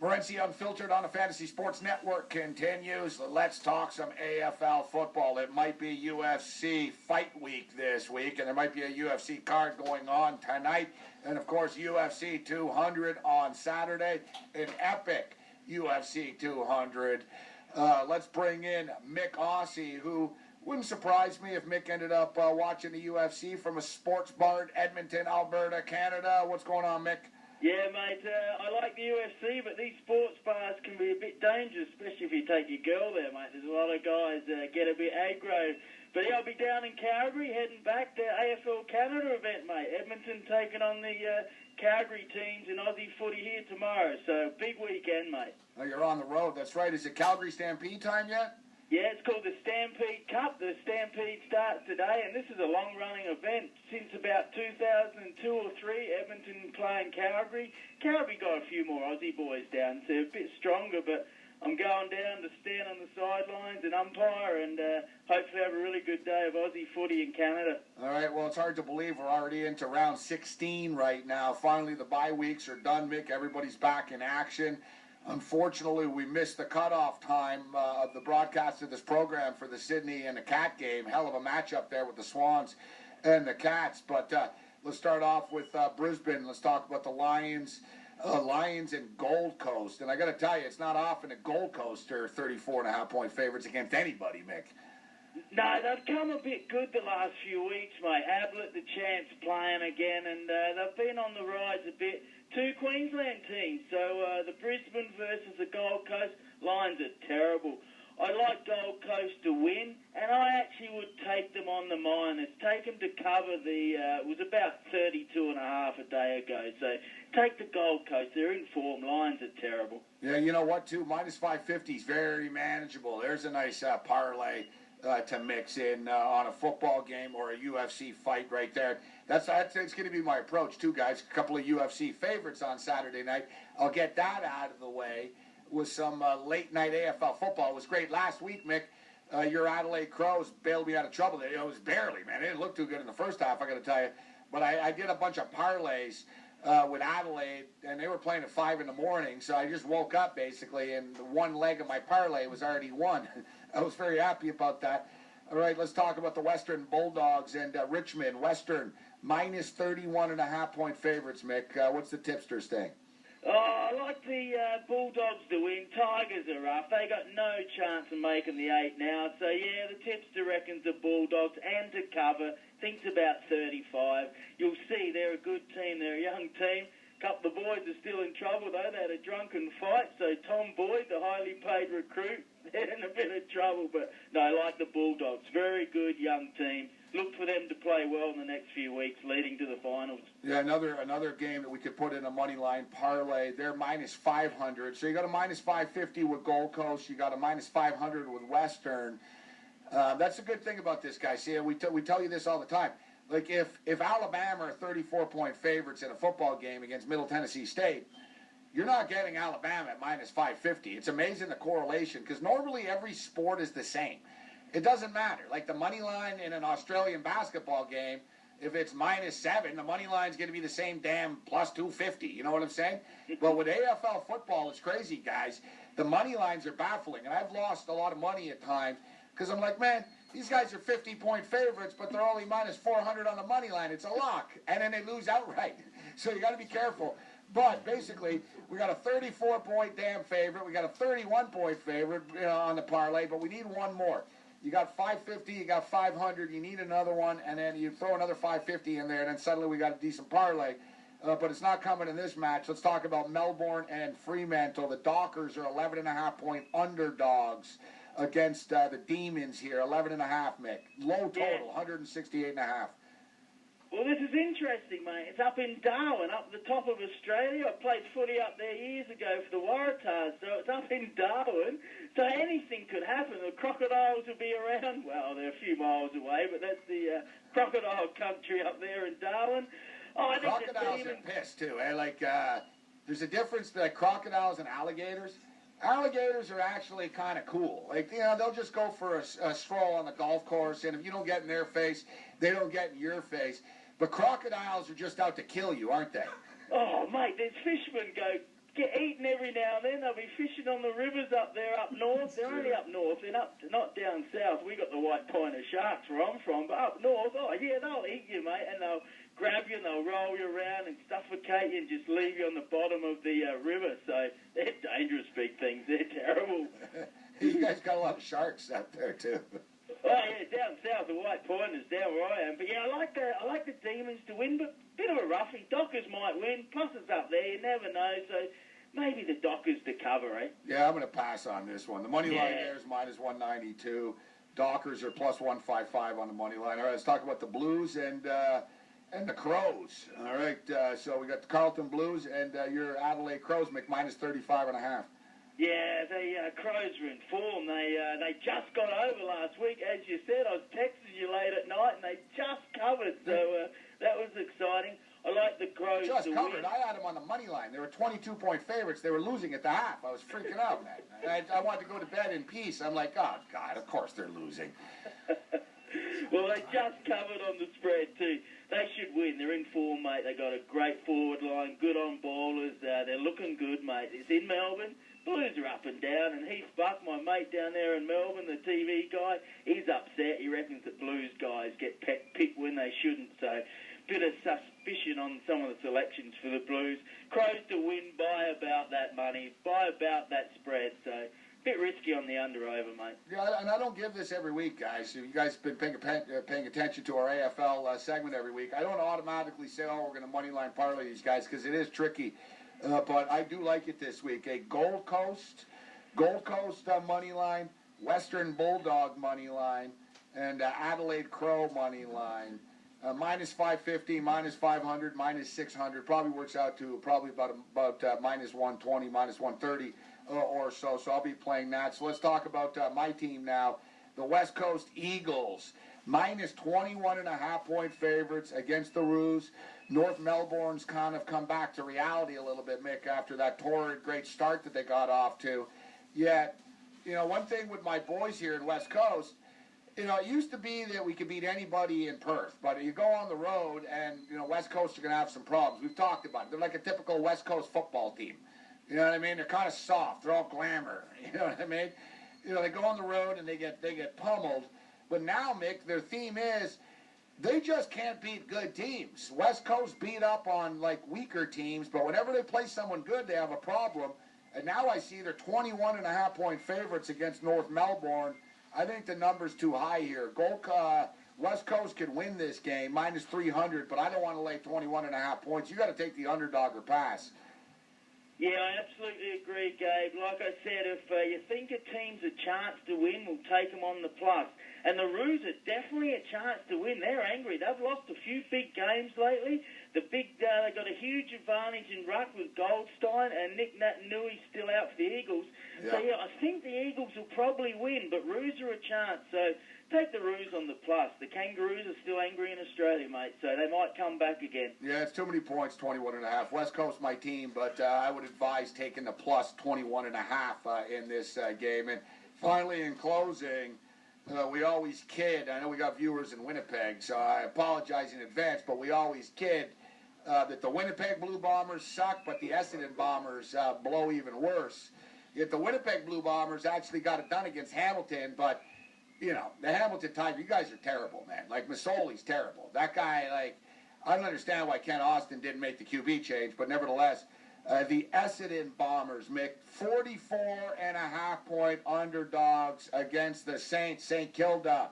Morency Unfiltered on the Fantasy Sports Network continues. Let's talk some AFL football. It might be UFC fight week this week, and there might be a UFC card going on tonight. And, of course, UFC 200 on Saturday, an epic UFC 200. Let's bring in Myk Aussie, who wouldn't surprise me if Myk ended up watching the UFC from a sports bar in Edmonton, Alberta, Canada. What's going on, Myk? Yeah, mate, I like the UFC, but these sports bars can be a bit dangerous, especially if you take your girl there, mate. There's a lot of guys get a bit aggro. But yeah, I'll be down in Calgary, heading back to AFL Canada event, mate. Edmonton taking on the Calgary teams in Aussie footy here tomorrow. So, big weekend, mate. Oh, you're on the road. That's right. Is it Calgary Stampede time yet? Yeah, it's called the Stampede Cup. The Stampede starts today, and this is a long-running event. Since about 2002 or 3, Edmonton playing Calgary. Calgary got a few more Aussie boys down, so they're a bit stronger, but I'm going down to stand on the sidelines and umpire and hopefully have a really good day of Aussie footy in Canada. All right, well, it's hard to believe we're already into round 16 right now. Finally, the bye weeks are done, Myk. Everybody's back in action. Unfortunately, we missed the cutoff time of the broadcast of this program for the Sydney and the Cat game. Hell of a matchup there with the Swans and the Cats. But let's start off with Brisbane. Let's talk about the Lions and Gold Coast. And I got to tell you, it's not often that Gold Coast are 34.5-point favorites against anybody, Myk. No, they've come a bit good the last few weeks, mate. Ablett, the champs, playing again, and they've been on the rise a bit. Two Queensland teams, so the Brisbane versus the Gold Coast. Lions are terrible. I like Gold Coast to win, and I actually would take them on the minus. Take them to cover it was about 32.5 a day ago, so take the Gold Coast. They're in form. Lions are terrible. Yeah, you know what, too? Minus 550 is very manageable. There's a nice parlay to mix in on a football game or a UFC fight right there. That's going to be my approach too, guys. A couple of UFC favorites on Saturday night. I'll get that out of the way with some late night AFL football. It was great last week, Myk. Your Adelaide Crows bailed me out of trouble. It was barely, man. It didn't look too good in the first half, I got to tell you. But I did a bunch of parlays with Adelaide, and they were playing at 5 in the morning, so I just woke up basically, and one leg of my parlay was already won. I was very happy about that. All right, let's talk about the Western Bulldogs and Richmond. Western, minus 31.5-point favorites, Myk. What's the tipsters thing? Oh, I like the Bulldogs to win. Tigers are rough. They got no chance of making the 8 now. So, yeah, the tipster reckons the Bulldogs and to cover. Thinks about 35. You'll see they're a good team. They're a young team. A couple of boys are still in trouble, though. They had a drunken fight. So, Tom Boyd, the highly paid recruit, they're in a bit of trouble. But, no, I like the Bulldogs. Very good young team. Look for them to play well in the next few weeks leading to the finals. Yeah, another game that we could put in a money line parlay. They're minus 500. So you got a minus 550 with Gold Coast. You got a minus 500 with Western. That's a good thing about this, guys. See, we tell you this all the time. Like if Alabama are 34-point favorites in a football game against Middle Tennessee State, you're not getting Alabama at minus 550. It's amazing the correlation because normally every sport is the same. It doesn't matter. Like the money line in an Australian basketball game, if it's minus 7, the money line's going to be the same damn plus 250. You know what I'm saying? But with AFL football, it's crazy, guys. The money lines are baffling, and I've lost a lot of money at times because I'm like, man, these guys are 50-point favorites, but they're only minus 400 on the money line. It's a lock, and then they lose outright. So you got to be careful. But basically, we got a 34-point damn favorite. We got a 31-point favorite on the parlay, but we need one more. You got 550, you got 500, you need another one, and then you throw another 550 in there, and then suddenly we got a decent parlay. But it's not coming in this match. Let's talk about Melbourne and Fremantle. The Dockers are 11.5-point underdogs against the Demons here. 11.5, Myk. Low total, 168.5. Well, this is interesting, mate. It's up in Darwin, up the top of Australia. I played footy up there years ago for the Waratahs, so it's up in Darwin. So anything could happen. The crocodiles will be around. Well, they're a few miles away, but that's the crocodile country up there in Darwin. Oh, I think crocodiles are pissed, too. Like, there's a difference like crocodiles and alligators. Alligators are actually kind of cool. Like, they'll just go for a stroll on the golf course, and if you don't get in their face, they don't get in your face. But crocodiles are just out to kill you, aren't they? Oh, mate, there's fishermen go get eaten every now and then. They'll be fishing on the rivers up there up north. They're only up north. They're not down south. We got the white pointer sharks where I'm from, but up north, oh yeah, they'll eat you, mate, and they'll grab you and they'll roll you around and suffocate you and just leave you on the bottom of the river. So they're dangerous big things. They're terrible. You guys got a lot of sharks out there too. Oh yeah, down south the white pointers down where I am. But yeah, I like the Demons to win, but bit of a roughie. Dockers might win. Plus it's up there. You never know. So maybe the Dockers to cover, eh? Yeah, I'm going to pass on this one. The money line there is minus 192. Dockers are plus 155 on the money line. All right, let's talk about the Blues and the Crows. All right, so we got the Carlton Blues and your Adelaide Crows make minus 35.5. Yeah, the Crows are in form. They just got over last week, as you said. I was texting you late at night, and they just covered. So that was exciting. I like the Crows just to covered. win. I had them on the money line. They were 22-point favorites. They were losing at the half. I was freaking out, man. I wanted to go to bed in peace. I'm like, oh God, of course they're losing. Well, they just covered on the spread too. They should win. They're in form, mate. They got a great forward line, good on ballers. They're looking good, mate. It's in Melbourne. Blues are up and down, and Heath Buck, my mate down there in Melbourne, the TV guy, he's upset. He reckons that Blues guys get picked when they shouldn't. So, bit of suspicion on some of the selections for the Blues. Crows to win by about that money, by about that spread. So, bit risky on the under-over, mate. Yeah, and I don't give this every week, guys. You guys have been paying attention to our AFL segment every week. I don't automatically say, oh, we're going to moneyline parlay these guys, because it is tricky. But I do like it this week. A Gold Coast money line, Western Bulldog money line, and Adelaide Crow money line. Minus 550, minus 500, minus 600. Probably works out to probably about minus 120, minus 130 or so. So I'll be playing that. So let's talk about my team now. The West Coast Eagles. Minus 21.5-point favorites against the Roos. North Melbourne's kind of come back to reality a little bit, Mick, after that torrid great start that they got off to. Yet, one thing with my boys here in West Coast, it used to be that we could beat anybody in Perth, but you go on the road and, West Coast are going to have some problems. We've talked about it. They're like a typical West Coast football team. You know what I mean? They're kind of soft. They're all glamour. You know what I mean? They go on the road and they get pummeled. But now, Mick, their theme is they just can't beat good teams. West Coast beat up on, weaker teams, but whenever they play someone good, they have a problem. And now I see they're 21.5-point favorites against North Melbourne. I think the number's too high here. West Coast could win this game, minus 300, but I don't want to lay 21.5 points. You got to take the underdog or pass. Yeah, I absolutely agree, Gabe. Like I said, if you think a team's a chance to win, we'll take them on the plus. And the Roos are definitely a chance to win. They're angry. They've lost a few big games lately. They got a huge advantage in ruck with Goldstein, and Nick Naitanui still out for the Eagles. Yeah. So, I think the Eagles will probably win, but Roos are a chance. So, take the Roos on the plus. The Kangaroos are still angry in Australia, mate, so they might come back again. Yeah, it's too many points, 21.5. West Coast, my team, but I would advise taking the plus 21.5 in this game. And finally, in closing, we always kid. I know we got viewers in Winnipeg, so I apologize in advance, but we always kid that the Winnipeg Blue Bombers suck, but the Essendon Bombers blow even worse. Yet the Winnipeg Blue Bombers actually got it done against Hamilton, but the Hamilton Tiger, you guys are terrible, man. Masoli's terrible. That guy, I don't understand why Ken Austin didn't make the QB change, but nevertheless, the Essendon Bombers make 44.5-point underdogs against the Saints, St. Kilda.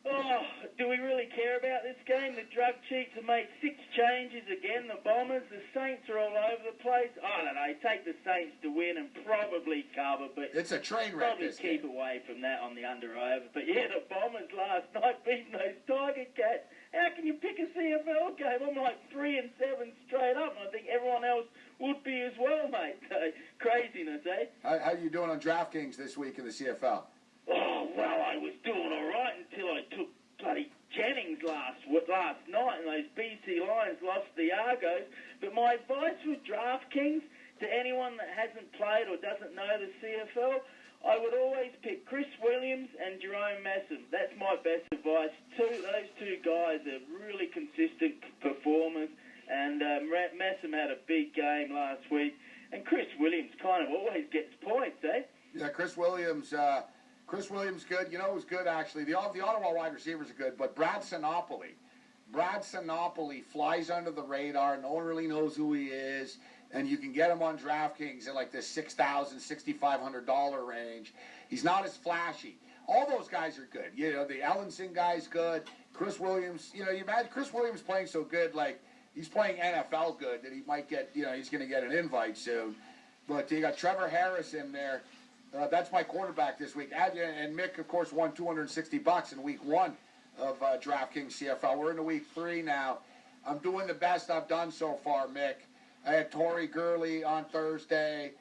Oh, do we really care about this game? The drug cheats have made 6 changes again. The Bombers, the Saints are all over the place. I don't know. Take the Saints to win and probably cover, but it's a train wreck. Probably keep away from that on the under-over. But yeah, the Bombers last night beating those Tiger Cats. How can you pick a CFL game? I'm 3-7 straight up, and I think everyone else would be as well, mate. So, craziness, eh? How are you doing on DraftKings this week in the CFL? Oh, well, I was doing all right until I took bloody Jennings last night, and those BC Lions lost the Argos. But my advice with DraftKings to anyone that hasn't played or doesn't know the CFL, I would always pick Chris Williams and Jerome Messam. That's my best advice. Those two guys are really consistent performers. And Messam had a big game last week. And Chris Williams kind of always gets points, eh? Yeah, Chris Williams good. You know who's good, actually? The Ottawa wide receivers are good, but Brad Sinopoli flies under the radar. No one really knows who he is, and you can get him on DraftKings in like the $6,000, $6,500 range. He's not as flashy. All those guys are good. You know, the Ellenson guy's good. Chris Williams, you know, you imagine Chris Williams playing so good, like he's playing NFL good, that he might get, you know, he's going to get an invite soon. But you got Trevor Harris in there. That's my quarterback this week. And Myk, of course, won $260 in week 1 of DraftKings CFL. We're into week 3 now. I'm doing the best I've done so far, Myk. I had Torrey Gurley on Thursday.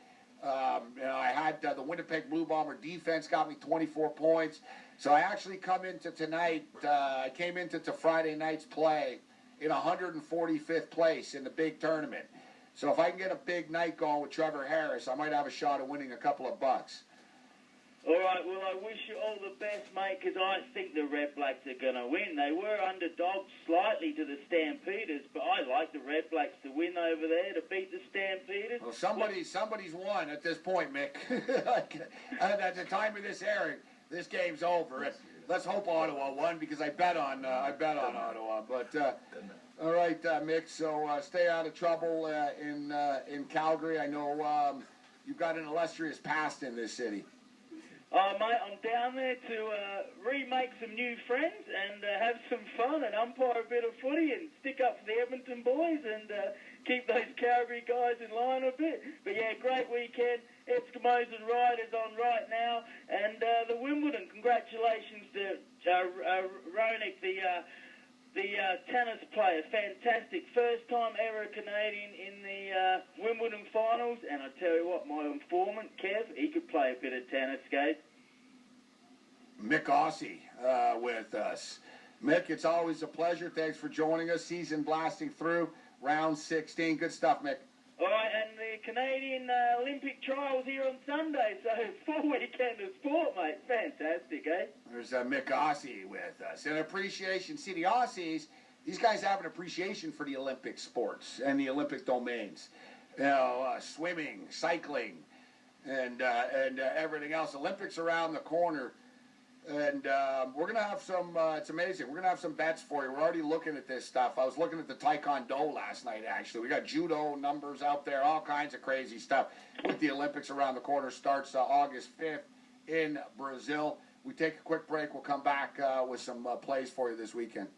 You know, I had the Winnipeg Blue Bomber defense got me 24 points. So I actually come into tonight, I came into Friday night's play in 145th place in the big tournament. So if I can get a big night going with Trevor Harris, I might have a shot at winning a couple of bucks. All right, well, I wish you all the best, mate, because I think the Red Blacks are going to win. They were underdogs slightly to the Stampeders, but I like the Red Blacks to win over there, to beat the Stampeders. Well, somebody's won at this point, Myk. At the time of this airing, this game's over. Let's hope Ottawa won, because I bet on Ottawa. But all right, Myk. So stay out of trouble in Calgary. I know you've got an illustrious past in this city. Mate, I'm down there to remake some new friends and have some fun and umpire a bit of footy and stick up for the Edmonton boys and keep those Calgary guys in line a bit. But yeah, great weekend. Eskimos and Riders on right now. And the Wimbledon, congratulations to Ronick, the tennis player. Fantastic. First time ever a Canadian in the Wimbledon finals. And I tell you what, my informant, Kev, he could play a bit of tennis, guys. Myk Aussie with us. Myk, it's always a pleasure. Thanks for joining us. Season blasting through. Round 16. Good stuff, Myk. All right, and the Canadian Olympic trials here on Sunday, so full weekend of sport, mate. Fantastic, eh? There's Myk Aussie with us. And appreciation. See, the Aussies, these guys have an appreciation for the Olympic sports and the Olympic domains. You know, swimming, cycling, and everything else. Olympics around the corner. And we're going to have some, it's amazing, we're going to have some bets for you. We're already looking at this stuff. I was looking at the Taekwondo last night, actually. We got judo numbers out there, all kinds of crazy stuff with the Olympics around the corner. Starts August 5th in Brazil. We take a quick break. We'll come back with some plays for you this weekend.